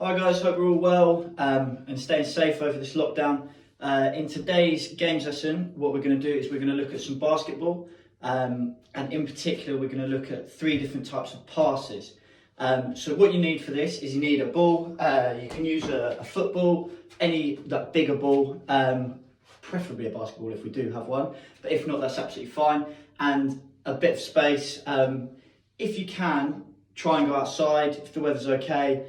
Hi guys, hope we're all well and staying safe over this lockdown. In today's games lesson, what we're going to do is we're going to look at some basketball and in particular we're going to look at 3 different types of passes. So what you need for this is you need a ball, you can use a football, any that bigger ball, preferably a basketball if we do have one, but if not that's absolutely fine, and a bit of space. If you can, try and go outside if the weather's okay.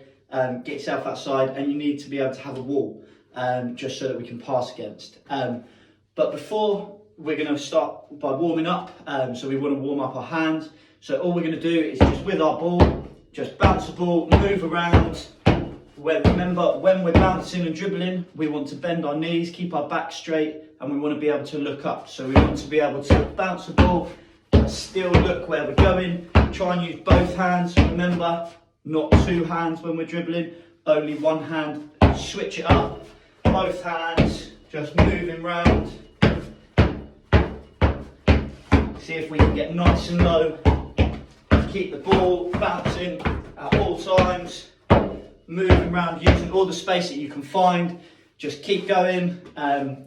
Get yourself outside, and you need to be able to have a wall just so that we can pass against. But before, we're going to start by warming up, so we want to warm up our hands. So all we're going to do is just with our ball, just bounce the ball, move around. Remember, when we're bouncing and dribbling, we want to bend our knees, keep our back straight, and we want to be able to look up. So we want to be able to bounce the ball, still look where we're going, try and use both hands, remember. Not 2 hands when we're dribbling, only 1 hand. Switch it up, both hands, just moving round. See if we can get nice and low. Keep the ball bouncing at all times. Moving around, using all the space that you can find. Just keep going.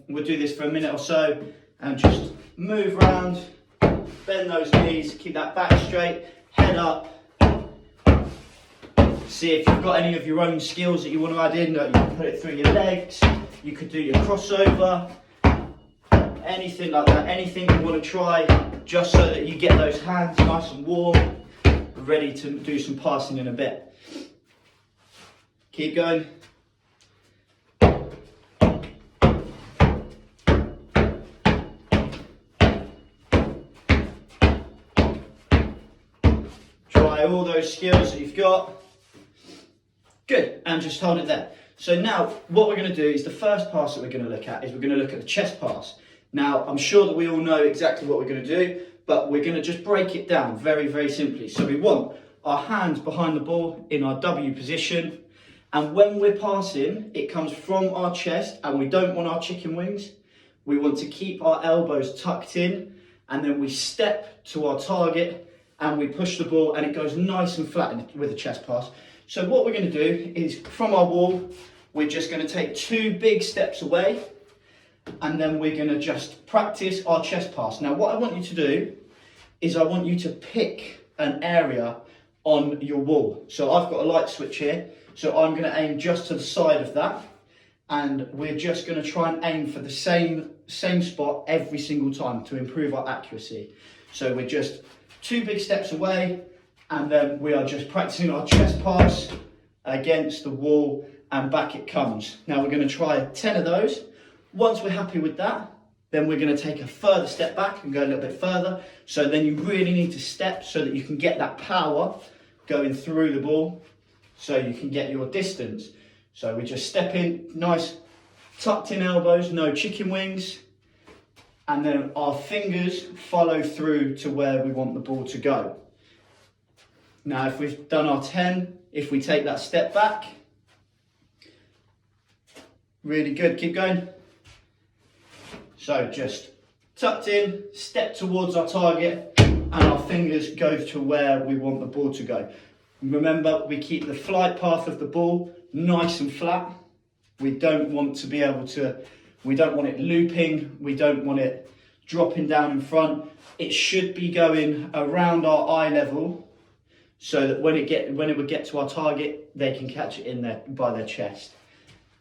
We'll do this for a minute or so. And just move around, bend those knees, keep that back straight, head up. See if you've got any of your own skills that you want to add in. You can put it through your legs, you could do your crossover, anything like that, anything you want to try, just so that you get those hands nice and warm, ready to do some passing in a bit. Keep going. Try all those skills that you've got. Good, and just hold it there. So now what we're going to do is the first pass that we're going to look at is we're going to look at the chest pass. Now I'm sure that we all know exactly what we're going to do, but we're going to just break it down very, very simply. So we want our hands behind the ball in our W position, and when we're passing, it comes from our chest, and we don't want our chicken wings. We want to keep our elbows tucked in, and then we step to our target, and we push the ball, and it goes nice and flat with a chest pass. So what we're going to do is, from our wall, we're just going to take 2 big steps away, and then we're going to just practice our chest pass. Now what I want you to do is I want you to pick an area on your wall. So I've got a light switch here, so I'm going to aim just to the side of that, and we're just going to try and aim for the same spot every single time to improve our accuracy. So we're just 2 big steps away, and then we are just practicing our chest pass against the wall, and back it comes. Now we're going to try 10 of those. Once we're happy with that, then we're going to take a further step back and go a little bit further. So then you really need to step so that you can get that power going through the ball, so you can get your distance. So we just step in, nice tucked in elbows, no chicken wings, and then our fingers follow through to where we want the ball to go. Now if we've done our 10, if we take that step back, really good, keep going. So just tucked in, step towards our target, and our fingers go to where we want the ball to go. Remember, we keep the flight path of the ball nice and flat. We don't want to be able to, we don't want it looping, we don't want it dropping down in front. It should be going around our eye level, so that when it would get to our target, they can catch it in there by their chest.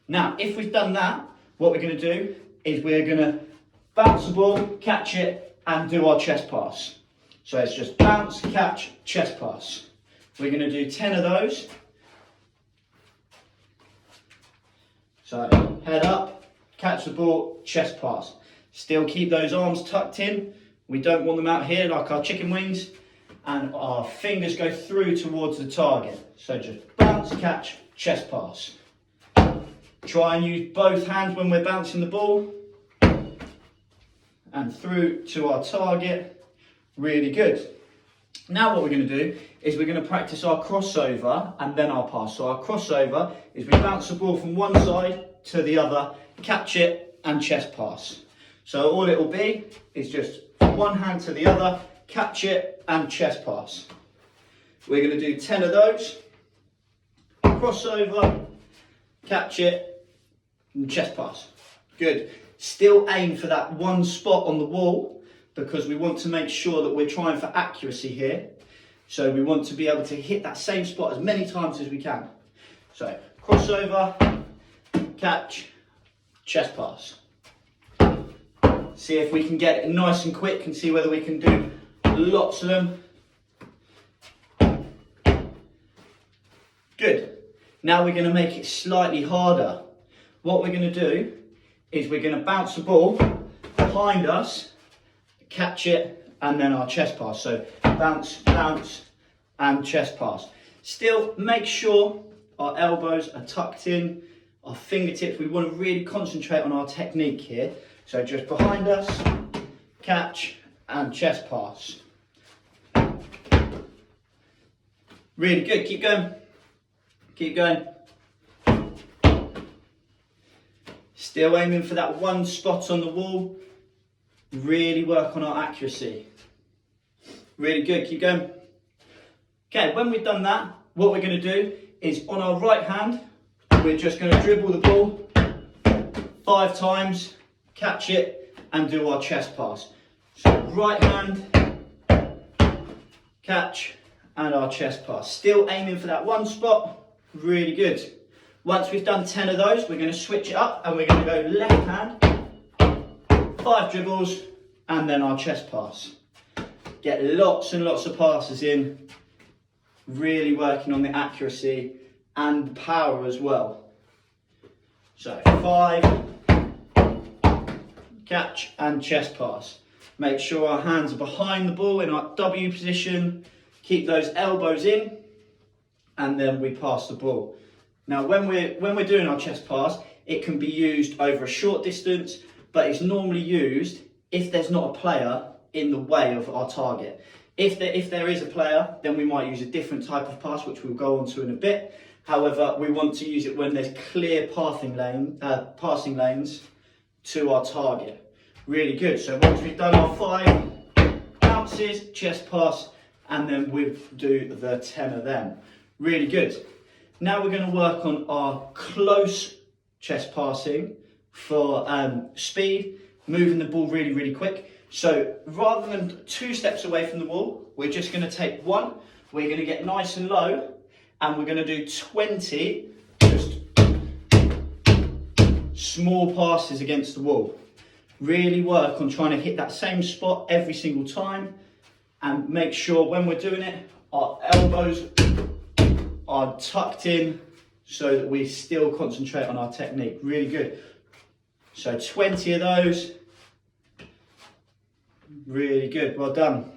Now, if we've done that, what we're going to do is we're going to bounce the ball, catch it, and do our chest pass. So it's just bounce, catch, chest pass. We're going to do 10 of those. So head up, catch the ball, chest pass. Still keep those arms tucked in. We don't want them out here like our chicken wings. And our fingers go through towards the target. So just bounce, catch, chest pass. Try and use both hands when we're bouncing the ball. And through to our target. Really good. Now what we're going to do is we're going to practice our crossover and then our pass. So our crossover is we bounce the ball from one side to the other, catch it, and chest pass. So all it will be is just one hand to the other, catch it, and chest pass. We're going to do 10 of those. crossover, catch it, and chest pass. Good. Still aim for that one spot on the wall because we want to make sure that we're trying for accuracy here. So we want to be able to hit that same spot as many times as we can. So crossover, catch, chest pass. See if we can get it nice and quick and see whether we can do lots of them. Good. Now we're going to make it slightly harder. What we're going to do is we're going to bounce the ball behind us, catch it, and then our chest pass. So bounce, bounce, and chest pass. Still, make sure our elbows are tucked in, our fingertips. We want to really concentrate on our technique here. So just behind us, catch, and chest pass. Really good. Keep going. Keep going. Still aiming for that one spot on the wall. Really work on our accuracy. Really good, keep going. Okay, when we've done that, what we're going to do is on our right hand, we're just going to dribble the ball 5 times, catch it, and do our chest pass. So right hand, catch, and our chest pass. Still aiming for that one spot. Really good. Once we've done 10 of those, we're going to switch it up and we're going to go left hand, 5 dribbles, and then our chest pass. Get lots and lots of passes in, really working on the accuracy and power as well. So 5, catch and chest pass. Make sure our hands are behind the ball in our W position, keep those elbows in, and then we pass the ball. Now when we're doing our chest pass, it can be used over a short distance, but it's normally used if there's not a player in the way of our target. If there is a player, then we might use a different type of pass, which we'll go on to in a bit. However, we want to use it when there's clear passing lanes to our target. Really good. So once we've done our 5 bounces, chest pass, and then we do the 10 of them. Really good. Now we're going to work on our close chest passing for speed, moving the ball really, really quick. So rather than 2 steps away from the wall, we're just going to take 1. We're going to get nice and low, and we're going to do 20 just small passes against the wall. Really work on trying to hit that same spot every single time, and make sure when we're doing it, our elbows are tucked in so that we still concentrate on our technique. Really good. So 20 of those. Really good, well done.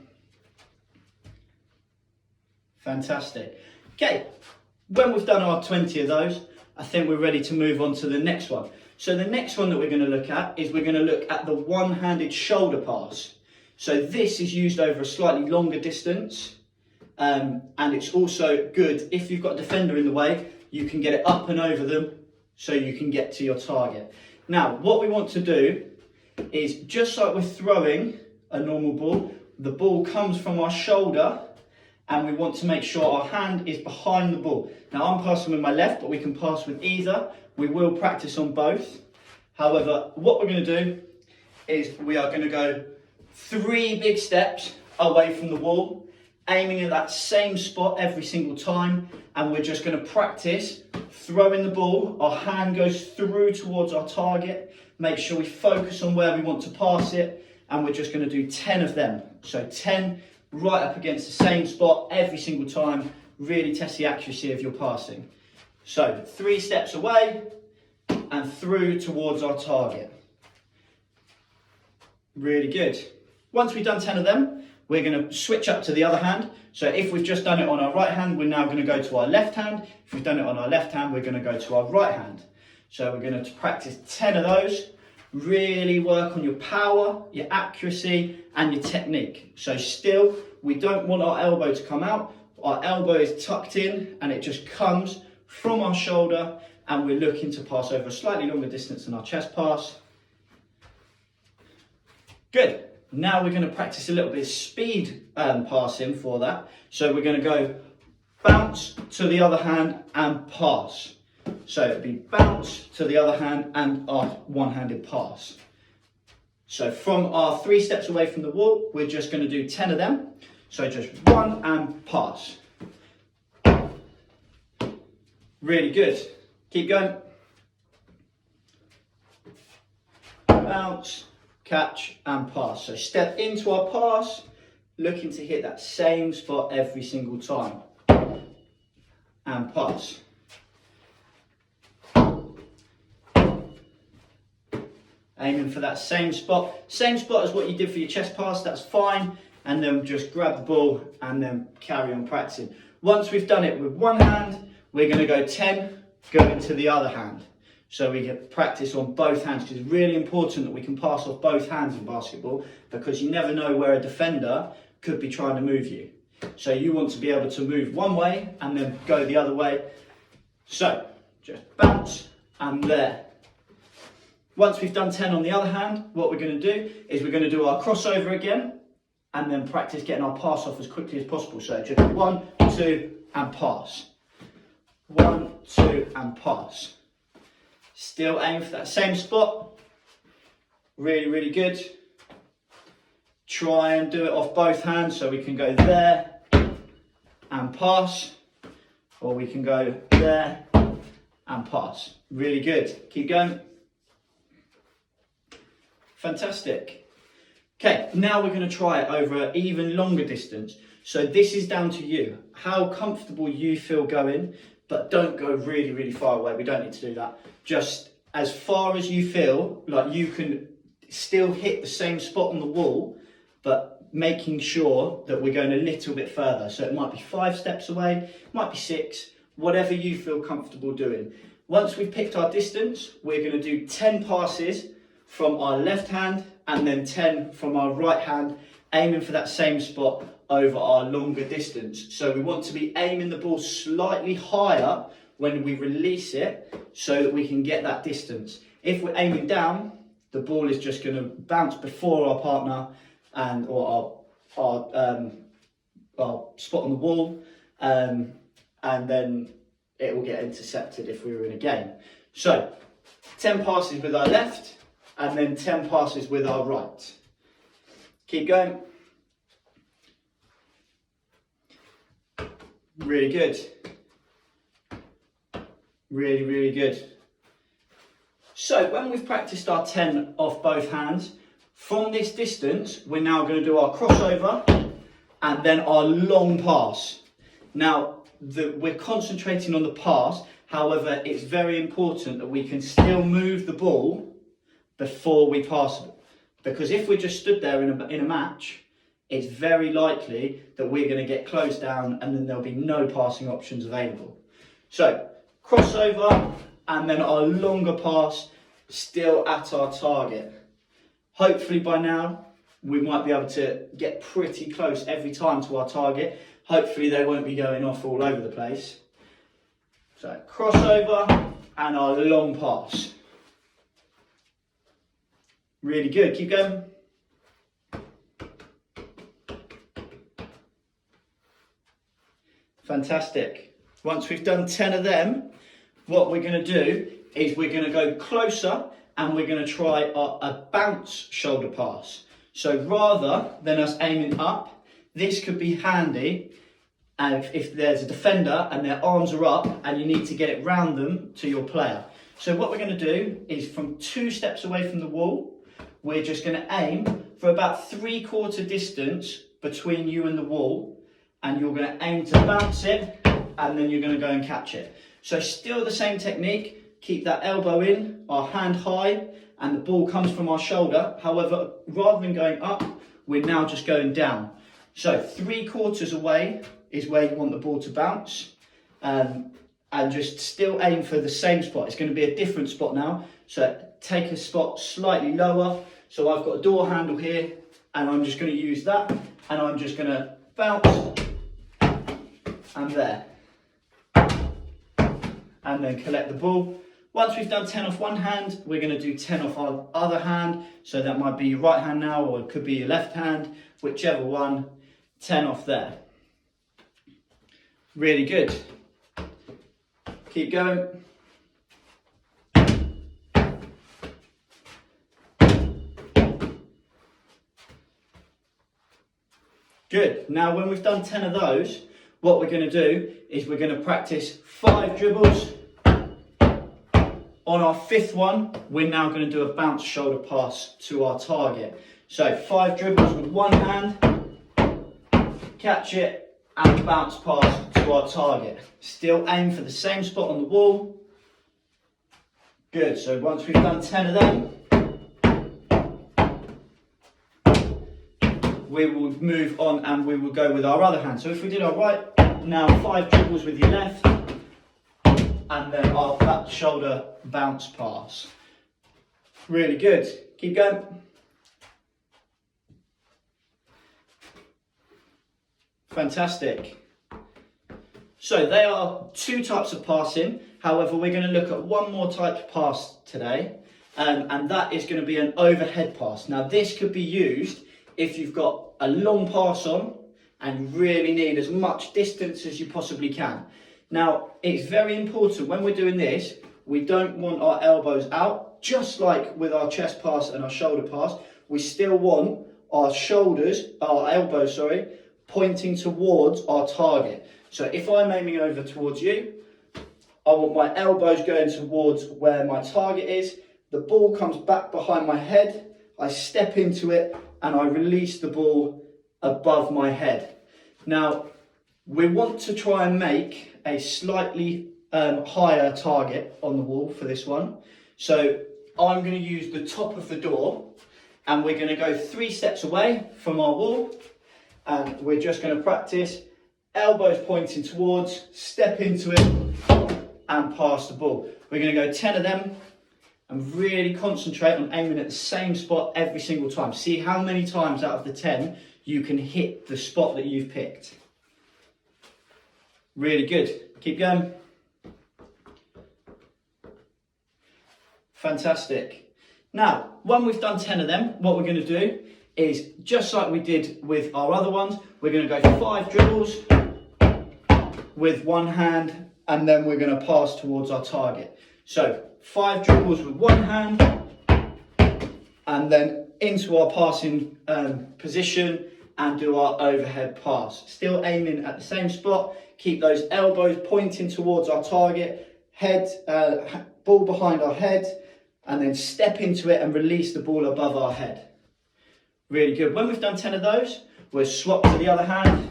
Fantastic. Okay, when we've done our 20 of those, I think we're ready to move on to the next one. So the next one that we're going to look at is we're going to look at the one-handed shoulder pass. So this is used over a slightly longer distance, and it's also good if you've got a defender in the way, you can get it up and over them so you can get to your target. Now, what we want to do is, just like we're throwing a normal ball, the ball comes from our shoulder, and we want to make sure our hand is behind the ball. Now, I'm passing with my left, but we can pass with either. We will practice on both. However, what we're going to do is we are going to go 3 big steps away from the wall, aiming at that same spot every single time, and we're just going to practice throwing the ball. Our hand goes through towards our target. Make sure we focus on where we want to pass it, and we're just going to do 10 of them. So 10 right up against the same spot every single time. Really test the accuracy of your passing. So 3 steps away and through towards our target. Really good. Once we've done 10 of them, we're going to switch up to the other hand. So if we've just done it on our right hand, we're now going to go to our left hand. If we've done it on our left hand, we're going to go to our right hand. So we're going to practice 10 of those. Really work on your power, your accuracy, and your technique. So still, we don't want our elbow to come out. Our elbow is tucked in, and it just comes from our shoulder, and we're looking to pass over a slightly longer distance than our chest pass. Good. Now we're going to practice a little bit of speed passing for that. So we're going to go bounce to the other hand and pass. So it'd be bounce to the other hand and our one-handed pass. So from our 3 steps away from the wall, we're just going to do 10 of them. So just 1 and pass. Really good. Keep going. Bounce, catch and pass. So step into our pass, looking to hit that same spot every single time. And pass. Aiming for that same spot as what you did for your chest pass, that's fine. And then just grab the ball and then carry on practicing. Once we've done it with one hand, we're going to go 10, go into the other hand. So we get practice on both hands, because it's really important that we can pass off both hands in basketball, because you never know where a defender could be trying to move you. So you want to be able to move one way and then go the other way. So just bounce and there. Once we've done 10 on the other hand, what we're going to do is we're going to do our crossover again and then practice getting our pass off as quickly as possible. So just 1, 2 and pass. 1, 2 and pass. Still aim for that same spot. Really, really good. Try and do it off both hands, so we can go there and pass, or we can go there and pass. Really good. Keep going. Fantastic. Okay, now we're going to try it over an even longer distance. So this is down to you. How comfortable you feel going, but don't go really, really far away. We don't need to do that. Just as far as you feel like you can still hit the same spot on the wall, but making sure that we're going a little bit further. So it might be 5 steps away, might be 6, whatever you feel comfortable doing. Once we've picked our distance, we're going to do 10 passes from our left hand and then 10 from our right hand, aiming for that same spot over our longer distance. So we want to be aiming the ball slightly higher when we release it, so that we can get that distance. If we're aiming down, the ball is just going to bounce before our partner and or our spot on the wall, and then it will get intercepted if we were in a game. So 10 passes with our left and then 10 passes with our right. Keep going. Really good. Really, really good. So when we've practiced our 10 off both hands, from this distance, we're now going to do our crossover and then our long pass. Now, we're concentrating on the pass. However, it's very important that we can still move the ball before we pass it. Because if we just stood there in a match, it's very likely that we're going to get closed down and then there'll be no passing options available. So, crossover and then our longer pass, still at our target. Hopefully by now, we might be able to get pretty close every time to our target. Hopefully they won't be going off all over the place. So crossover and our long pass. Really good, keep going. Fantastic. Once we've done 10 of them, what we're going to do is we're going to go closer and we're going to try a bounce shoulder pass. So rather than us aiming up, this could be handy if there's a defender and their arms are up and you need to get it round them to your player. So what we're going to do is from 2 steps away from the wall, we're just going to aim for about 3/4 distance between you and the wall, and you're going to aim to bounce it and then you're going to go and catch it. So still the same technique, keep that elbow in, our hand high, and the ball comes from our shoulder. However, rather than going up, we're now just going down. So 3/4 away is where you want the ball to bounce, and just still aim for the same spot. It's going to be a different spot now. So take a spot slightly lower. So I've got a door handle here, and I'm just going to use that, and I'm just going to bounce, and there. And then collect the ball. Once we've done 10 off one hand, we're going to do 10 off our other hand. So that might be your right hand now, or it could be your left hand, whichever one, 10 off there. Really good. Keep going. Good. Now when we've done 10 of those, what we're going to do is we're going to practice 5 dribbles. On our 5th one, we're now going to do a bounce shoulder pass to our target. So 5 dribbles with one hand, catch it and bounce pass to our target. Still aim for the same spot on the wall. Good. So once we've done 10 of them, we will move on and we will go with our other hand. So if we did our right, now 5 dribbles with your left, and then our back shoulder bounce pass. Really good. Keep going. Fantastic. So they are 2 types of passing. However, we're going to look at one more type of pass today, and that is going to be an overhead pass. Now this could be used if you've got a long pass on and really need as much distance as you possibly can. Now, it's very important when we're doing this, we don't want our elbows out, just like with our chest pass and our shoulder pass. We still want our elbows, pointing towards our target. So if I'm aiming over towards you, I want my elbows going towards where my target is. The ball comes back behind my head, I step into it, and I release the ball above my head. Now, we want to try and make a slightly higher target on the wall for this one. So I'm going to use the top of the door and we're going to go 3 steps away from our wall, and we're just going to practice elbows pointing towards, step into it and pass the ball. We're going to go 10 of them and really concentrate on aiming at the same spot every single time. See how many times out of the 10 you can hit the spot that you've picked. Really good. Keep going. Fantastic. Now, when we've done 10 of them, what we're going to do is, just like we did with our other ones, we're going to go 5 dribbles with one hand, and then we're going to pass towards our target. So 5 dribbles with one hand, and then into our passing position and do our overhead pass. Still aiming at the same spot. Keep those elbows pointing towards our target, head, ball behind our head, and then step into it and release the ball above our head. Really good. When we've done 10 of those, we'll swap to the other hand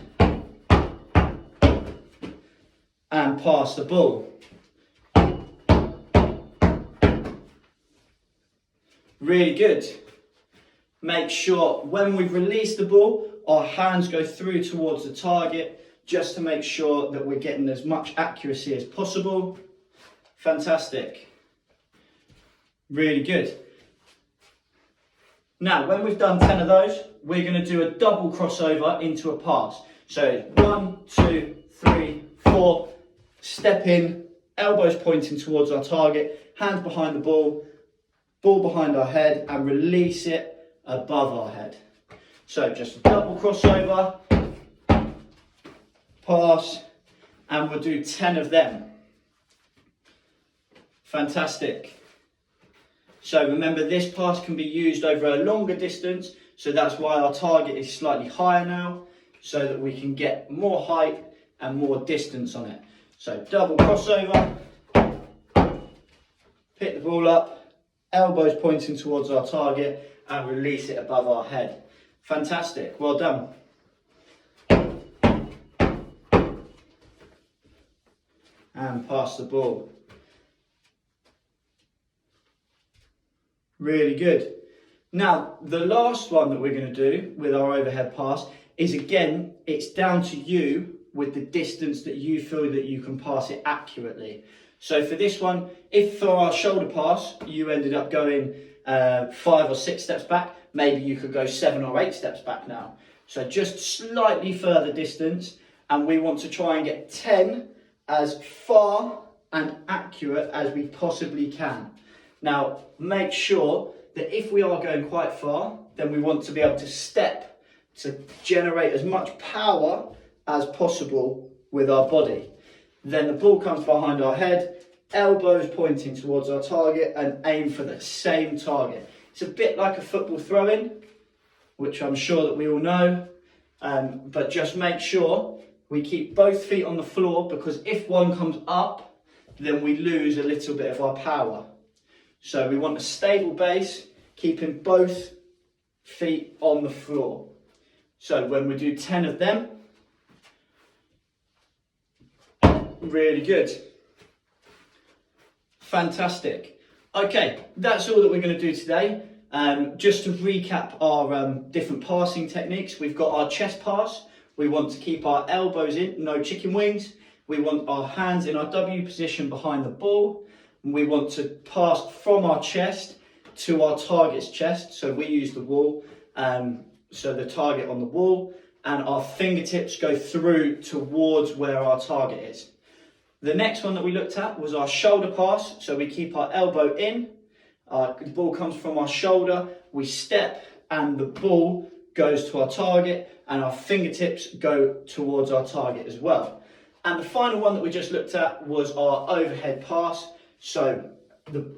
and pass the ball. Really good. Make sure when we've released the ball, our hands go through towards the target, just to make sure that we're getting as much accuracy as possible. Fantastic. Really good. Now, when we've done 10 of those, we're going to do a double crossover into a pass. So 1, 2, 3, 4, step in, elbows pointing towards our target, hands behind the ball behind our head, and release it above our head. So just a double crossover, pass, and we'll do 10 of them. Fantastic. So remember, this pass can be used over a longer distance, so that's why our target is slightly higher now, so that we can get more height and more distance on it. So double crossover, pick the ball up, elbows pointing towards our target, and release it above our head. Fantastic, well done. And pass the ball. Really good. Now, the last one that we're going to do with our overhead pass is, again, it's down to you with the distance that you feel that you can pass it accurately. So for this one, if for our shoulder pass, you ended up going 5 or 6 steps back, maybe you could go 7 or 8 steps back now. So just slightly further distance, and we want to try and get 10 as far and accurate as we possibly can. Now, make sure that if we are going quite far, then we want to be able to step to generate as much power as possible with our body. Then the ball comes behind our head, elbows pointing towards our target, and aim for the same target. It's a bit like a football throw-in, which I'm sure that we all know, but just make sure we keep both feet on the floor, because if one comes up, then we lose a little bit of our power. So we want a stable base, keeping both feet on the floor. So when we do 10 of them, really good. Fantastic. Okay, that's all that we're going to do today. Just to recap our different passing techniques, we've got our chest pass. We want to keep our elbows in, no chicken wings. We want our hands in our W position behind the ball. And we want to pass from our chest to our target's chest. So we use the wall, so the target on the wall, and our fingertips go through towards where our target is. The next one that we looked at was our shoulder pass. So we keep our elbow in, the ball comes from our shoulder, we step and the ball goes to our target and our fingertips go towards our target as well. And the final one that we just looked at was our overhead pass. So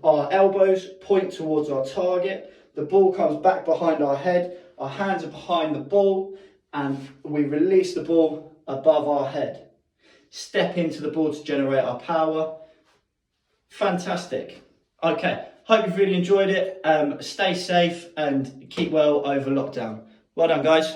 our elbows point towards our target, the ball comes back behind our head, our hands are behind the ball, and we release the ball above our head. Step into the ball to generate our power. Fantastic. Okay, hope you've really enjoyed it. Stay safe and keep well over lockdown. Well done, guys.